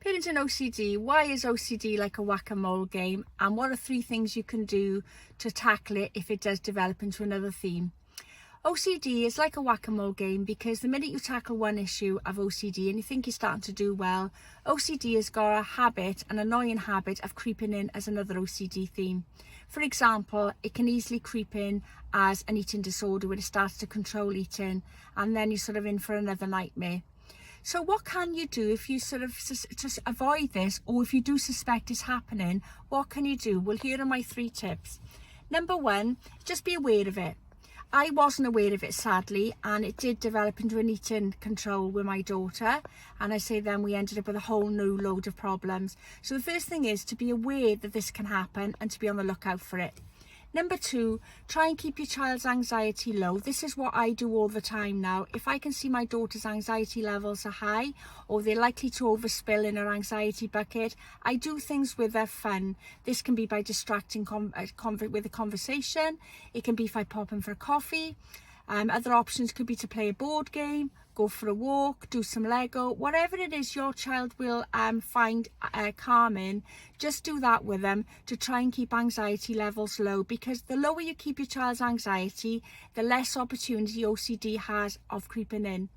Parenting OCD, why is OCD like a whack-a-mole game, and what are 3 things you can do to tackle it if it does develop into another theme? OCD is like a whack-a-mole game because the minute you tackle one issue of OCD and you think you're starting to do well, OCD has got a habit, an annoying habit of creeping in as another OCD theme. For example, it can easily creep in as an eating disorder when it starts to control eating, and then you're sort of in for another nightmare. So what can you do if you sort of just avoid this, or if you do suspect it's happening, what can you do? Well, here are my 3 tips. Number 1, just be aware of it. I wasn't aware of it, sadly, and it did develop into an eating control with my daughter, and I say then we ended up with a whole new load of problems. So the first thing is to be aware that this can happen and to be on the lookout for it. Number 2, try and keep your child's anxiety low. This is what I do all the time now. If I can see my daughter's anxiety levels are high, or they're likely to overspill in her anxiety bucket, I do things with her fun. This can be by distracting with a conversation. It can be if I pop in for a coffee. Other options could be to play a board game, go for a walk, do some Lego, whatever it is your child will find calming. Just do that with them to try and keep anxiety levels low, because the lower you keep your child's anxiety, the less opportunity OCD has of creeping in.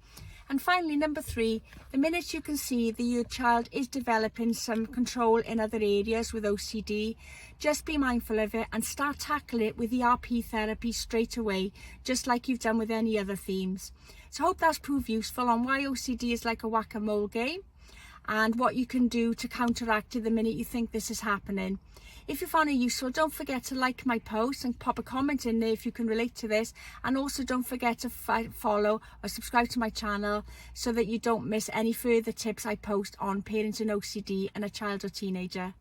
And finally, number 3, the minute you can see that your child is developing some control in other areas with OCD, just be mindful of it and start tackling it with ERP therapy straight away, just like you've done with any other themes. So I hope that's proved useful on why OCD is like a whack-a-mole game and what you can do to counteract it the minute you think this is happening. If you found it useful, don't forget to like my post and pop a comment in there if you can relate to this, and also don't forget to follow or subscribe to my channel so that you don't miss any further tips I post on parenting OCD and a child or teenager.